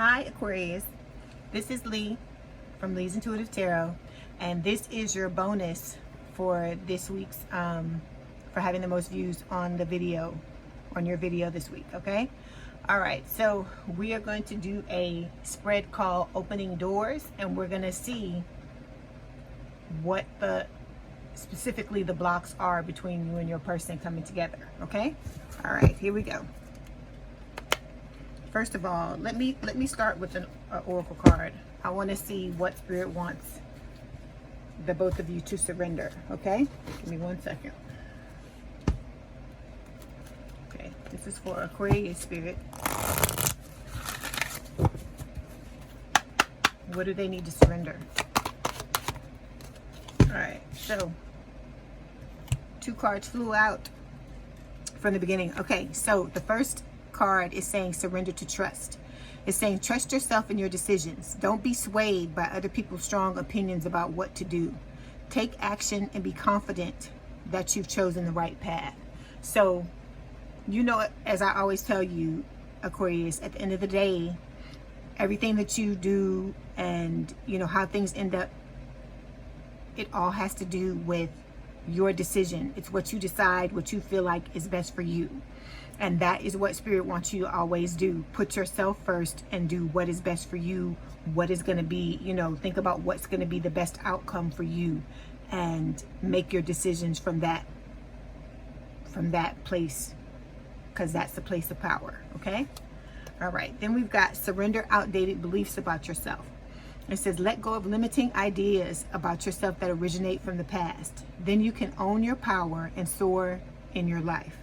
Hi Aquarius, this is Leigh from Leigh's Intuitive Tarot, and this is your bonus for this week's for having the most views on the video, on your video this week. Okay, all right, so we are going to do a spread called Opening Doors, and we're going to see what specifically the blocks are between you and your person coming together. Okay, all right, here we go. First of all, let me start with an oracle card. I want to see what Spirit wants the both of you to surrender. Okay, give me 1 second. Okay, this is for Aquarius Spirit. What do they need to surrender? All right, so 2 cards flew out from the beginning. Okay, so the first card is saying surrender to trust. It's saying trust yourself in your decisions. Don't be swayed by other people's strong opinions about what to do. Take action and be confident that you've chosen the right path. So, you know, as I always tell you, Aquarius, at the end of the day, everything that you do and, you know, how things end up, it all has to do with your decision. It's what you decide, what you feel like is best for you. And that is what Spirit wants you to always do. Put yourself first and do what is best for you, what is going to be, you know, think about what's going to be the best outcome for you and make your decisions from that place, because that's the place of power. Okay. All right. Then we've got surrender outdated beliefs about yourself. It says, let go of limiting ideas about yourself that originate from the past. Then you can own your power and soar in your life.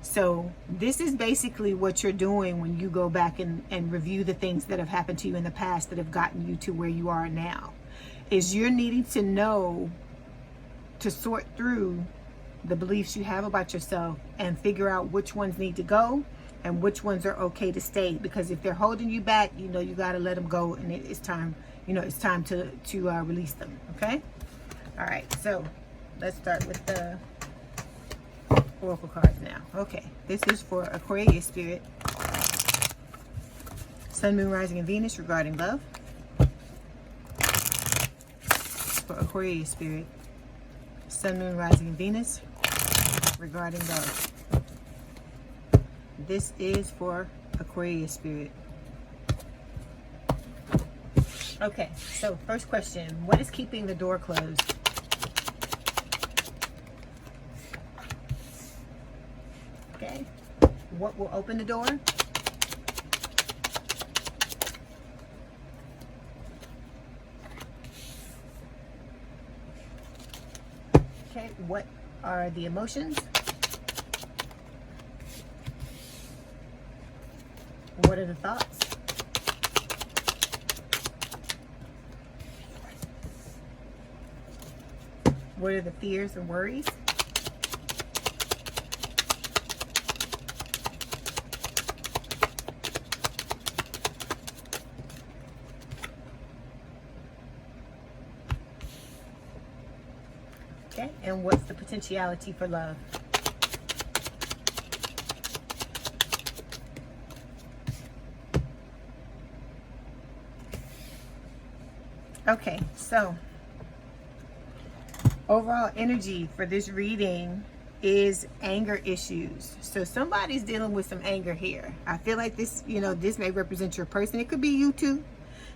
So this is basically what you're doing when you go back and review the things that have happened to you in the past that have gotten you to where you are now. Is you're needing to know, to sort through the beliefs you have about yourself and figure out which ones need to go and which ones are okay to stay. Because if they're holding you back, you know, you got to let them go, and it's time, you know, it's time to release them. Okay. All right. So let's start with the oracle cards now. Okay, this is for Aquarius Spirit. Sun, Moon, Rising, and Venus regarding love. For Aquarius Spirit. Sun, Moon, Rising, and Venus regarding love. This is for Aquarius Spirit. Okay, so first question. What is keeping the door closed? Okay, what will open the door? Okay, what are the emotions? What are the thoughts? What are the fears and worries? Okay, and what's the potentiality for love? Okay, so overall energy for this reading is anger issues. So somebody's dealing with some anger here. I feel like this, you know, this may represent your person. It could be you too.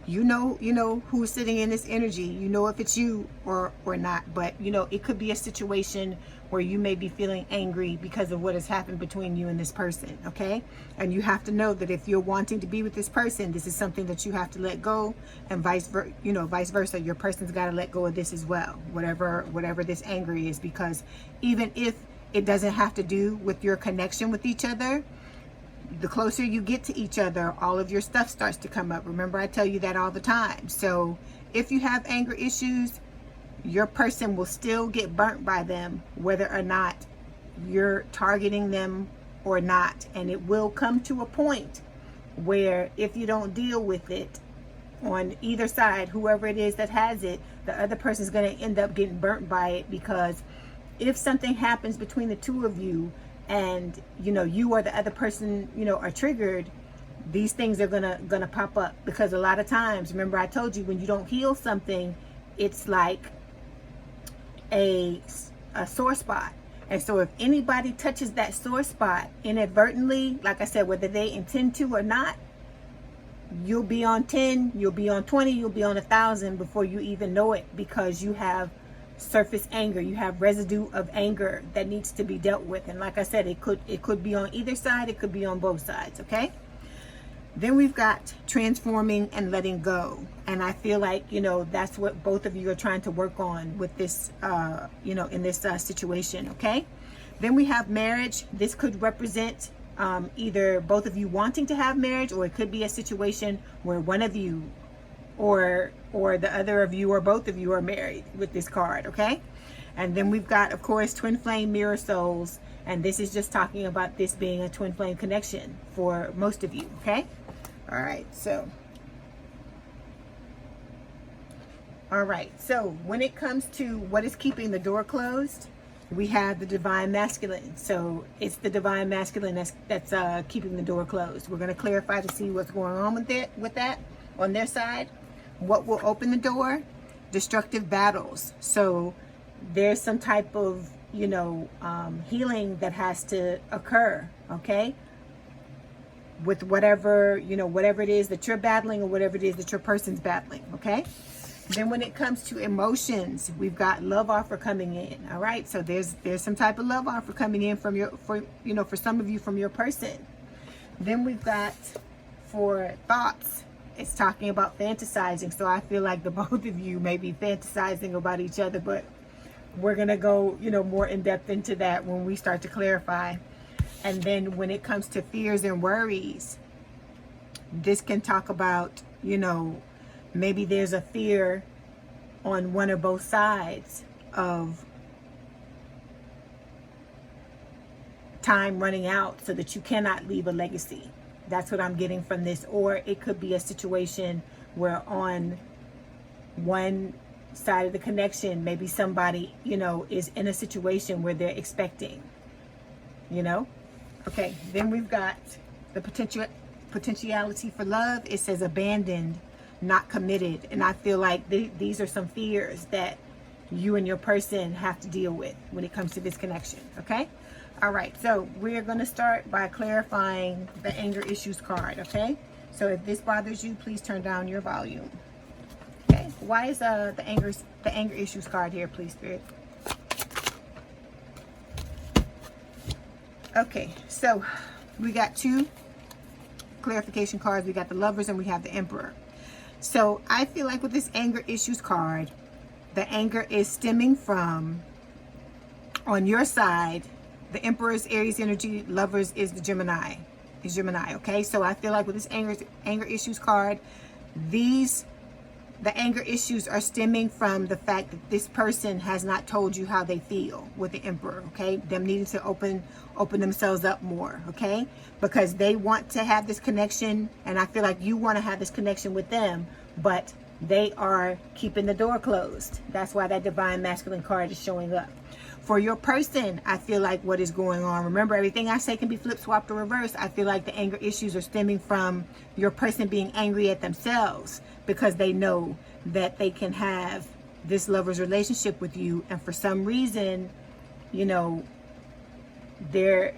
You know who's sitting in this energy. You know if it's you or not. But, you know, it could be a situation where you may be feeling angry because of what has happened between you and this person. Okay. And you have to know that if you're wanting to be with this person, this is something that you have to let go, and vice versa. Your person's got to let go of this as well. Whatever this anger is, because even if it doesn't have to do with your connection with each other, the closer you get to each other, all of your stuff starts to come up. Remember, I tell you that all the time. So if you have anger issues, your person will still get burnt by them, whether or not you're targeting them or not. And it will come to a point where if you don't deal with it on either side, whoever it is that has it, the other person is going to end up getting burnt by it. Because if something happens between the two of you, and you know you or the other person, you know, are triggered, these things are gonna pop up, because a lot of times, remember I told you, when you don't heal something, it's like a sore spot. And so if anybody touches that sore spot inadvertently, like I said, whether they intend to or not, you'll be on 10, you'll be on 20, you'll be on 1,000 before you even know it, because you have surface anger, you have residue of anger that needs to be dealt with. And like I said, it could be on either side, it could be on both sides. Okay, then we've got transforming and letting go. And I feel like, you know, that's what both of you are trying to work on with this, you know, in this situation. Okay, then we have marriage. This could represent either both of you wanting to have marriage, or it could be a situation where one of you or the other of you or both of you are married with this card. Okay, and then we've got, of course, twin flame mirror souls, and this is just talking about this being a twin flame connection for most of you. Okay, all right, so when it comes to what is keeping the door closed, we have the divine masculine. So it's the divine masculine that's keeping the door closed. We're going to clarify to see what's going on with that on their side. What will open the door? Destructive battles. So there's some type of, you know, healing that has to occur. Okay, with whatever, you know, whatever it is that you're battling, or whatever it is that your person's battling. Okay. Then when it comes to emotions, we've got love offer coming in. All right, so there's some type of love offer coming in for some of you, from your person. Then we've got, for thoughts, it's talking about fantasizing. So I feel like the both of you may be fantasizing about each other, but we're gonna go, you know, more in depth into that when we start to clarify. And then when it comes to fears and worries, this can talk about, you know, maybe there's a fear on one or both sides of time running out so that you cannot leave a legacy. That's what I'm getting from this. Or it could be a situation where on one side of the connection, maybe somebody, you know, is in a situation where they're expecting, you know. Okay, then we've got the potentiality for love. It says abandoned, not committed. And I feel like these are some fears that you and your person have to deal with when it comes to this connection. Okay, all right, so we're going to start by clarifying the anger issues card. Okay, so if this bothers you, please turn down your volume. Okay, why is the anger issues card here, please, Spirit? Okay, so we got two clarification cards. We got the Lovers and we have the Emperor. So I feel like with this anger issues card, the anger is stemming from, on your side, the Emperor's Aries energy, Lovers is the Gemini. Okay, so I feel like with this anger issues card, the anger issues are stemming from the fact that this person has not told you how they feel with the Emperor. Okay, them needing to open themselves up more. Okay, because they want to have this connection, and I feel like you want to have this connection with them, but they are keeping the door closed. That's why that divine masculine card is showing up. For your person, I feel like what is going on, remember, everything I say can be flip, swapped, or reversed. I feel like the anger issues are stemming from your person being angry at themselves because they know that they can have this lover's relationship with you, and for some reason, you know, they're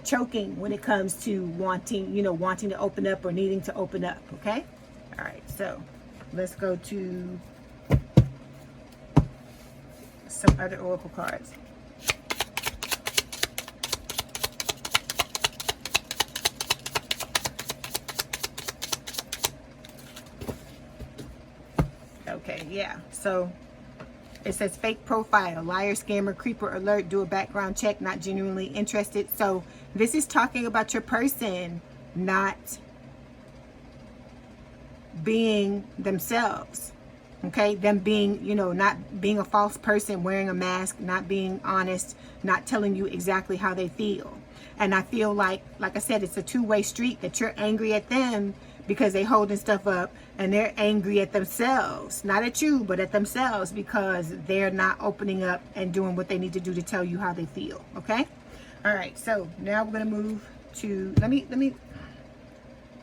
choking when it comes to wanting to open up or needing to open up. Okay, all right, so let's go to some other oracle cards. Okay, yeah, so it says fake profile, liar, scammer, creeper alert, do a background check, not genuinely interested. So this is talking about your person not being themselves. Okay, them being, you know, not being a false person, wearing a mask, not being honest, not telling you exactly how they feel. And I feel like I said, it's a two-way street, that you're angry at them because they holding stuff up, and they're angry at themselves, not at you, but at themselves, because they're not opening up and doing what they need to do to tell you how they feel. Okay, all right, so now we're going to move to, let me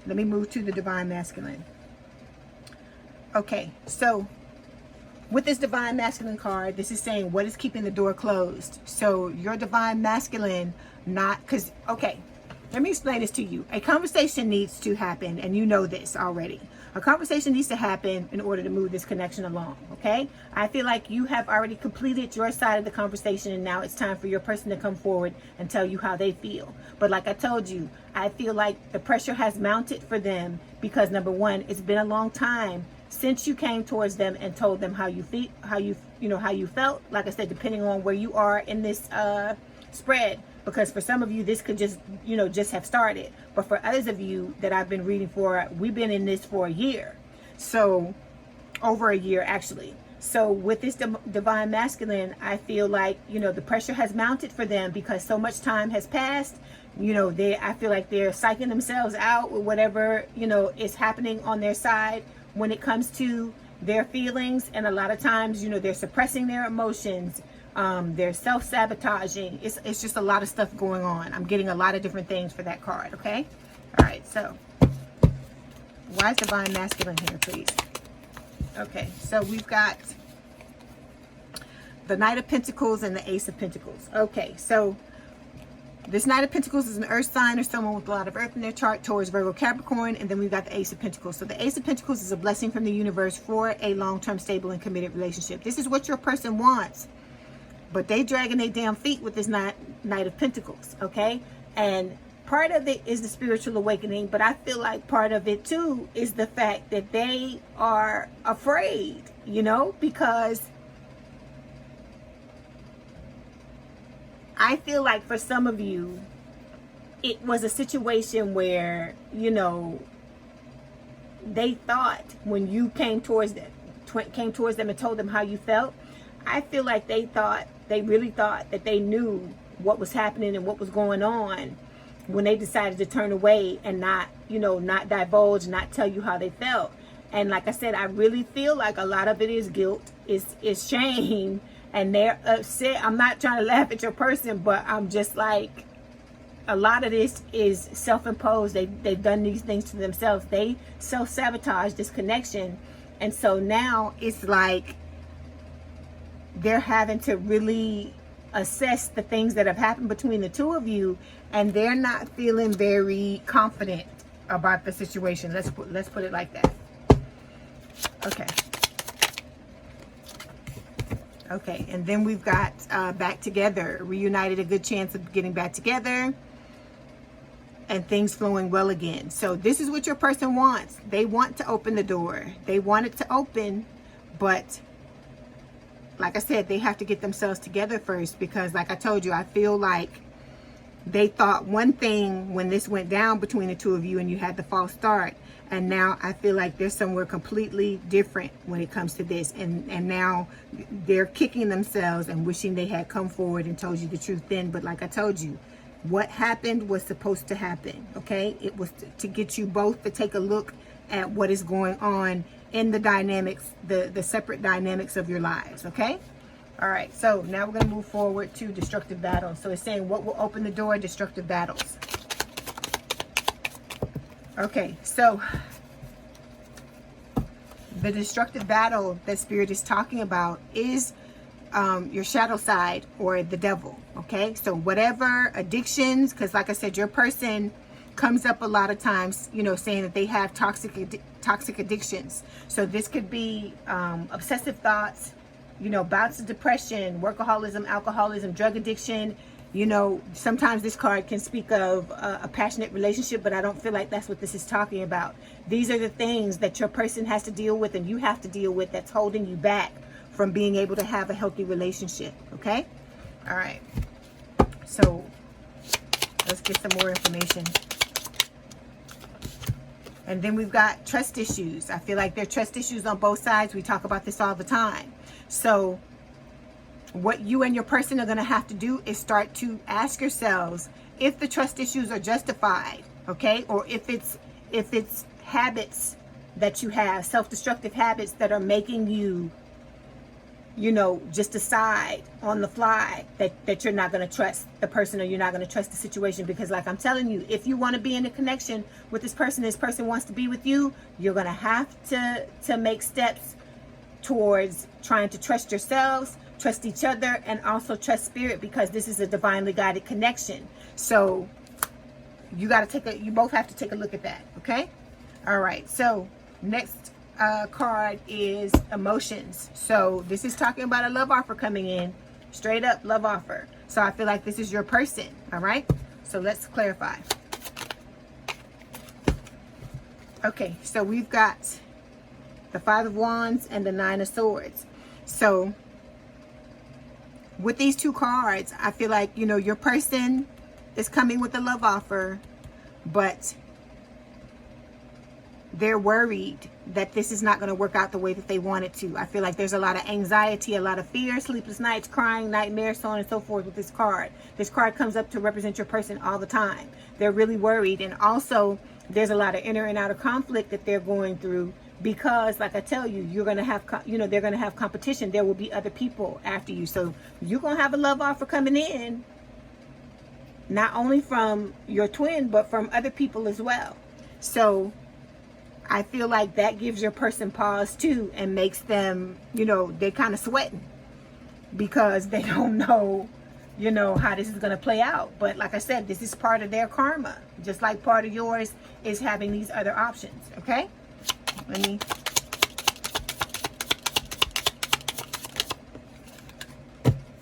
Let me move to the Divine Masculine. Okay, so with this Divine Masculine card, this is saying what is keeping the door closed. So your Divine Masculine, because, okay, let me explain this to you. A conversation needs to happen, and you know this already. A conversation needs to happen in order to move this connection along, okay? I feel like you have already completed your side of the conversation, and now it's time for your person to come forward and tell you how they feel. But like I told you, I feel like the pressure has mounted for them because, number one, it's been a long time since you came towards them and told them how you feel, how you felt. Like I said, depending on where you are in this spread, because for some of you this could just have started, but for others of you that I've been reading for, we've been in this for a year, so over a year actually. So with this Divine Masculine, I feel like the pressure has mounted for them because so much time has passed. I feel like they're psyching themselves out with whatever is happening on their side when it comes to their feelings, and a lot of times they're suppressing their emotions. They're self-sabotaging. It's just a lot of stuff going on. I'm getting a lot of different things for that card, okay? All right, so why is Divine Masculine here, please? Okay, so we've got the Knight of Pentacles and the Ace of Pentacles. Okay, so this Knight of Pentacles is an earth sign or someone with a lot of earth in their chart, Taurus, Virgo, Capricorn, and then we've got the Ace of Pentacles. So the Ace of Pentacles is a blessing from the universe for a long-term, stable, and committed relationship. This is what your person wants, but they dragging their damn feet with this Knight of Pentacles, okay? And part of it is the spiritual awakening, but I feel like part of it too is the fact that they are afraid, because I feel like for some of you, it was a situation where, they thought when you came towards them and told them how you felt, I feel like they really thought that they knew what was happening and what was going on when they decided to turn away and not divulge, not tell you how they felt. And like I said, I really feel like a lot of it is guilt, is shame, and they're upset. I'm not trying to laugh at your person, but I'm just like, a lot of this is self-imposed. They've done these things to themselves. They self-sabotage this connection. And so now it's like they're having to really assess the things that have happened between the two of you, and they're not feeling very confident about the situation. Let's put it like that. Okay, and then we've got back together, reunited, a good chance of getting back together, and things flowing well again. So this is what your person wants. They want to open the door. They want it to open, but like I said, they have to get themselves together first, because like I told you, I feel like they thought one thing when this went down between the two of you and you had the false start. And now I feel like they're somewhere completely different when it comes to this. And now they're kicking themselves and wishing they had come forward and told you the truth then. But like I told you, what happened was supposed to happen, okay? It was to get you both to take a look at what is going on in the dynamics, the separate dynamics of your lives, okay? All right, so now we're going to move forward to destructive battles. So it's saying what will open the door? Destructive battles. Okay, so the destructive battle that Spirit is talking about is your shadow side, or the devil, okay? So whatever addictions, because like I said, your person comes up a lot of times, saying that they have toxic addictions. So this could be obsessive thoughts, bouts of depression, workaholism, alcoholism, drug addiction. Sometimes this card can speak of a passionate relationship, but I don't feel like that's what this is talking about. These are the things that your person has to deal with and you have to deal with, that's holding you back from being able to have a healthy relationship, okay? All right. So let's get some more information. And then we've got trust issues. I feel like there are trust issues on both sides. We talk about this all the time. So what you and your person are going to have to do is start to ask yourselves if the trust issues are justified, okay? Or if it's habits that you have, self-destructive habits that are making you you know, just decide on the fly that you're not going to trust the person, or you're not going to trust the situation. Because like I'm telling you, if you want to be in a connection with this person wants to be with you, you're going to have to make steps towards trying to trust yourselves, trust each other, and also trust spirit, because this is a divinely guided connection. So you both have to take a look at that. Okay. All right. So next card is emotions. So this is talking about a love offer coming in, straight up love offer. So I feel like this is your person. All right. So let's clarify. Okay. So we've got the Five of Wands and the Nine of Swords. So with these two cards, I feel like, you know, your person is coming with a love offer, but they're worried that this is not going to work out the way that they want it to. I feel like there's a lot of anxiety, a lot of fear, sleepless nights, crying, nightmares, so on and so forth with this card. This card comes up to represent your person all the time. They're really worried. And also there's a lot of inner and outer conflict that they're going through, because like I tell you, you're going to have, you know, they're going to have competition. There will be other people after you. So you're going to have a love offer coming in, not only from your twin, but from other people as well. So I feel like that gives your person pause too, and makes them, you know, they're kind of sweating because they don't know, you know, how this is going to play out. But like I said, this is part of their karma, just like part of yours is having these other options. Okay.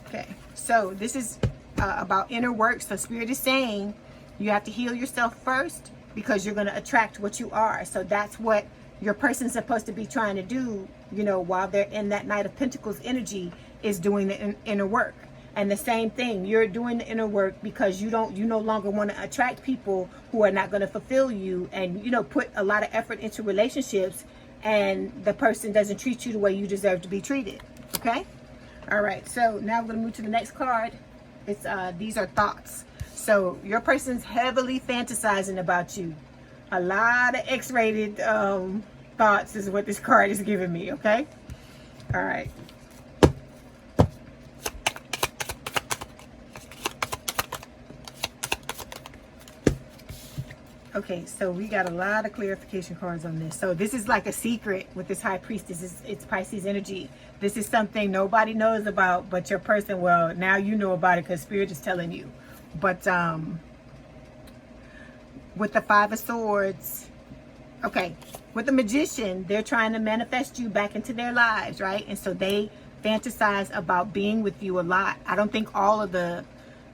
Okay. So this is about inner work. So Spirit is saying you have to heal yourself first, because you're going to attract what you are. So that's what your person's supposed to be trying to do, you know, while they're in that Knight of Pentacles energy, is doing the inner work. And the same thing, you're doing the inner work because you no longer want to attract people who are not going to fulfill you, and, you know, put a lot of effort into relationships, and the person doesn't treat you the way you deserve to be treated. Okay. All right. So now we're going to move to the next card. It's these are thoughts. So your person's heavily fantasizing about you. A lot of X-rated thoughts is what this card is giving me. Okay. All right. Okay, so we got a lot of clarification cards on this. So this is like a secret with this High Priestess. It's Pisces energy. This is something nobody knows about but your person. Well, now you know about it because Spirit is telling you. But with the Five of Swords, okay, with the Magician, they're trying to manifest you back into their lives, right? And so they fantasize about being with you a lot. I don't think all of the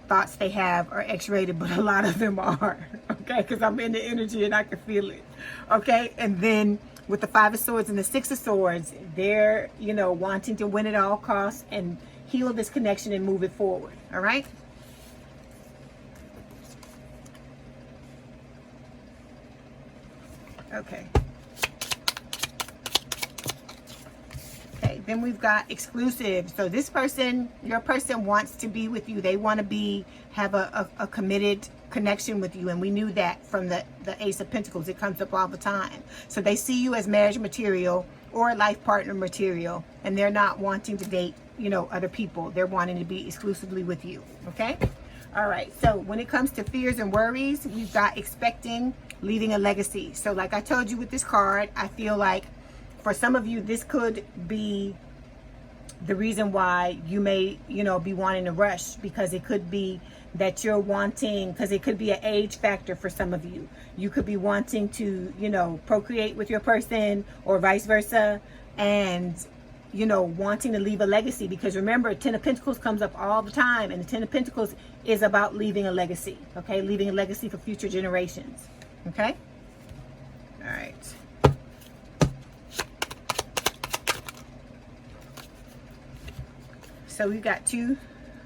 thoughts they have are X-rated, but a lot of them are. Okay, because I'm in the energy and I can feel it. Okay, and then with the Five of Swords and the Six of Swords, they're, you know, wanting to win at all costs and heal this connection and move it forward. All right. Okay. Okay, then we've got exclusive. So this person, your person wants to be with you. They want to have a committed connection with you. And we knew that from the Ace of Pentacles. It comes up all the time. So they see you as marriage material or life partner material. And they're not wanting to date, you know, other people. They're wanting to be exclusively with you. Okay. All right. So when it comes to fears and worries, we've got expecting, leaving a legacy. So like I told you with this card, I feel like for some of you, this could be the reason why you may, you know, be wanting to rush, because it could be that you're wanting, because it could be an age factor for some of you. You could be wanting to, you know, procreate with your person or vice versa, and, you know, wanting to leave a legacy, because remember, Ten of Pentacles comes up all the time, and the Ten of Pentacles is about leaving a legacy. Okay, leaving a legacy for future generations. Okay. All right. So we've got two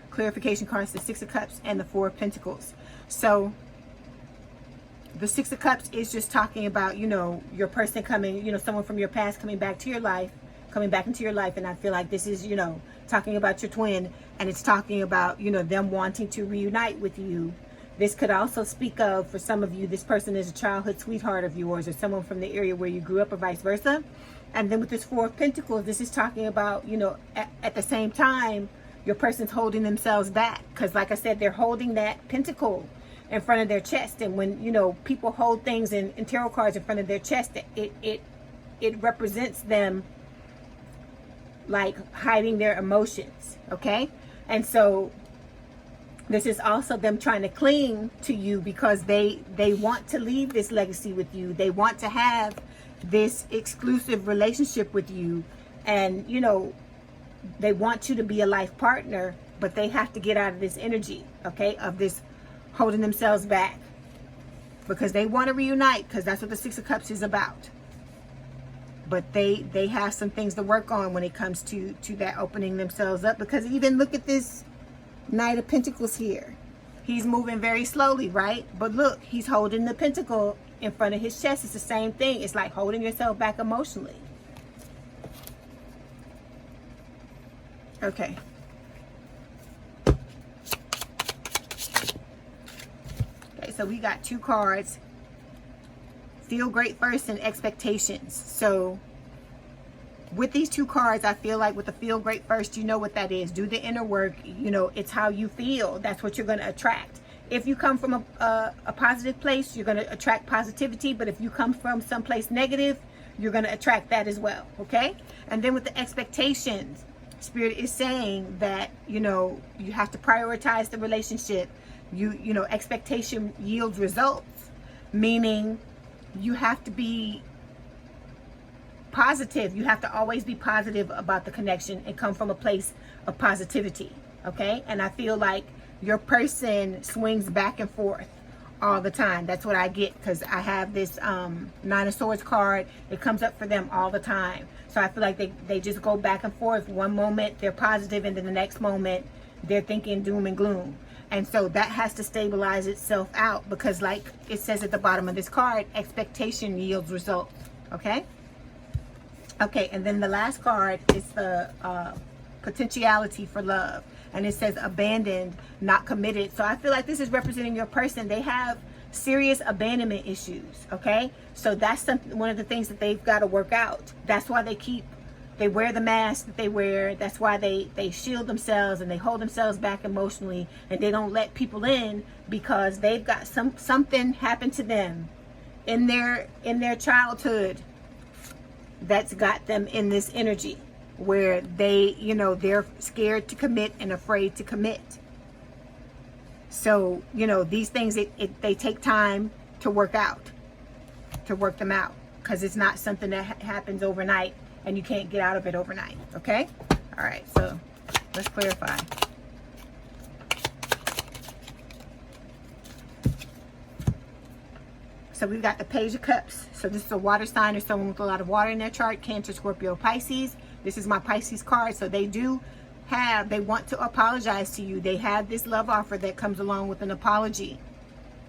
clarification cards, the Six of Cups and the Four of Pentacles. So the Six of Cups is just talking about, you know, your person coming, you know, someone from your past coming back to your life, coming back into your life. And I feel like this is, you know, talking about your twin, and it's talking about, you know, them wanting to reunite with you. This could also speak of, for some of you, this person is a childhood sweetheart of yours, or someone from the area where you grew up, or vice versa. And then with this Four of Pentacles, this is talking about, you know, at the same time, your person's holding themselves back. Because like I said, they're holding that pentacle in front of their chest. And when, you know, people hold things in tarot cards in front of their chest, it represents them like hiding their emotions. Okay? And so this is also them trying to cling to you because they want to leave this legacy with you. They want to have this exclusive relationship with you. And, you know, they want you to be a life partner, but they have to get out of this energy, okay, of this holding themselves back, because they want to reunite, because that's what the Six of Cups is about. But they have some things to work on when it comes to that opening themselves up, because even look at this Knight of Pentacles here. He's moving very slowly, right? But look, he's holding the pentacle in front of his chest. It's the same thing. It's like holding yourself back emotionally. Okay. Okay, so we got two cards. Feel great first and expectations. So with these two cards, I feel like with the feel great first, you know what that is. Do the inner work. You know, it's how you feel. That's what you're going to attract. If you come from a positive place, you're going to attract positivity. But if you come from someplace negative, you're going to attract that as well. Okay? And then with the expectations, Spirit is saying that, you know, you have to prioritize the relationship. You know, expectation yields results, meaning you have to be positive. You have to always be positive about the connection and come from a place of positivity. Okay? And I feel like your person swings back and forth all the time. That's what I get, because I have this Nine of Swords card. It comes up for them all the time. So I feel like they just go back and forth. One moment they're positive, and then the next moment they're thinking doom and gloom. And so that has to stabilize itself out, because like it says at the bottom of this card, expectation yields results. Okay? Okay, and then the last card is the potentiality for love. And it says abandoned, not committed. So I feel like this is representing your person. They have serious abandonment issues, okay? So that's one of the things that they've got to work out. That's why they wear the mask that they wear. That's why they shield themselves and they hold themselves back emotionally, and they don't let people in, because they've got something happened to them in their childhood that's got them in this energy where they, you know, they're scared to commit and afraid to commit. So, you know, these things, they take time to work out, to work them out, because it's not something that happens overnight, and you can't get out of it overnight. Okay? All right, so let's clarify. So we've got the Page of Cups. So this is a water sign or someone with a lot of water in their chart. Cancer, Scorpio, Pisces. This is my Pisces card. So they want to apologize to you. They have this love offer that comes along with an apology.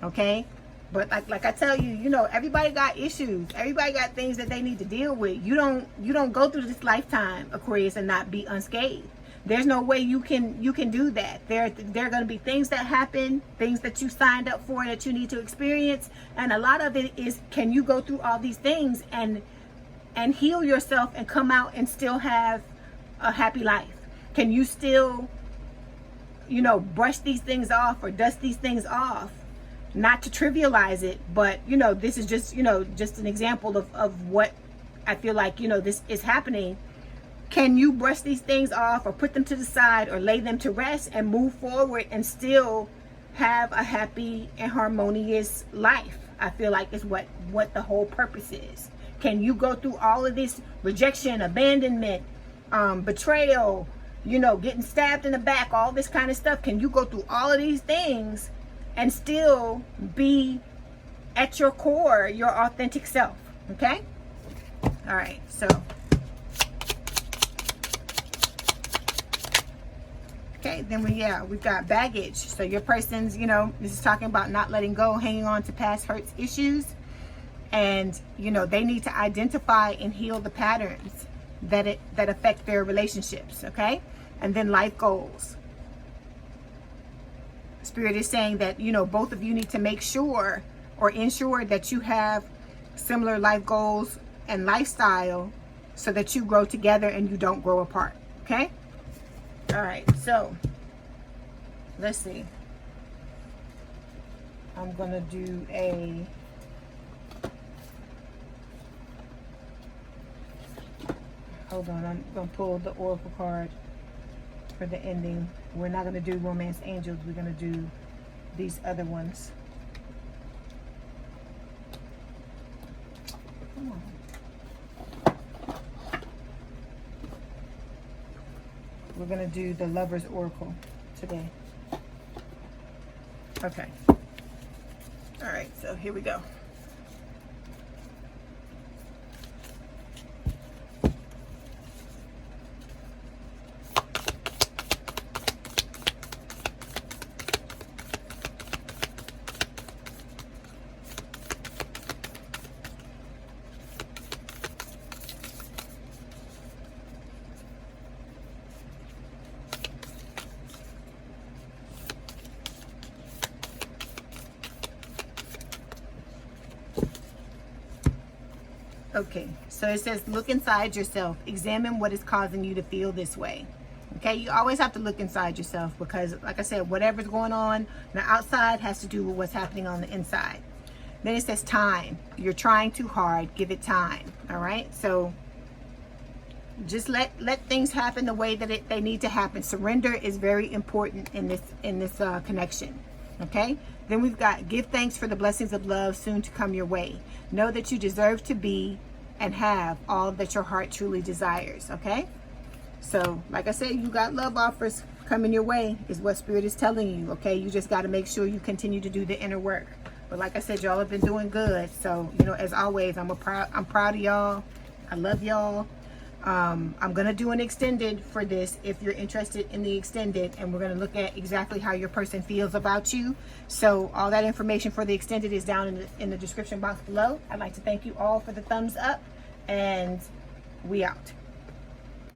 Okay? But like I tell you, you know, everybody got issues. Everybody got things that they need to deal with. You don't go through this lifetime, Aquarius, and not be unscathed. There's no way you can do that. There are going to be things that happen, things that you signed up for that you need to experience, and a lot of it is, can you go through all these things and heal yourself and come out and still have a happy life? Can you still, you know, brush these things off or dust these things off? Not to trivialize it, but, you know, this is just, you know, just an example of what I feel like, you know, this is happening. Can you brush these things off or put them to the side or lay them to rest and move forward and still have a happy and harmonious life? I feel like is what the whole purpose is. Can you go through all of this rejection, abandonment, betrayal, you know, getting stabbed in the back, all this kind of stuff? Can you go through all of these things and still be at your core, your authentic self? Okay? All right, so okay, then we've got baggage. So your person's, you know, this is talking about not letting go, hanging on to past hurts, issues. And, you know, they need to identify and heal the patterns that affect their relationships, okay? And then life goals. Spirit is saying that, you know, both of you need to make sure or ensure that you have similar life goals and lifestyle so that you grow together and you don't grow apart. Okay? All right, so let's see. I'm gonna do a hold on, I'm gonna pull the oracle card for the ending. We're not gonna do romance angels, we're gonna do these other ones. Come on. We're gonna do the Lover's Oracle today. Okay. All right, so here we go. Okay, so it says, look inside yourself. Examine what is causing you to feel this way. Okay, you always have to look inside yourself because, like I said, whatever's going on the outside has to do with what's happening on the inside. Then it says time. You're trying too hard. Give it time. All right, so just let things happen the way that they need to happen. Surrender is very important in this connection. Okay, then we've got give thanks for the blessings of love soon to come your way. Know that you deserve to be and have all that your heart truly desires. Okay, so like I said, you got love offers coming your way is what Spirit is telling you. Okay, you just got to make sure you continue to do the inner work. But like I said, y'all have been doing good. So, you know, as always, I'm proud of y'all. I love y'all. I'm going to do an extended for this if you're interested in the extended, and we're going to look at exactly how your person feels about you. So all that information for the extended is down in the description box below. I'd like to thank you all for the thumbs up, and we out.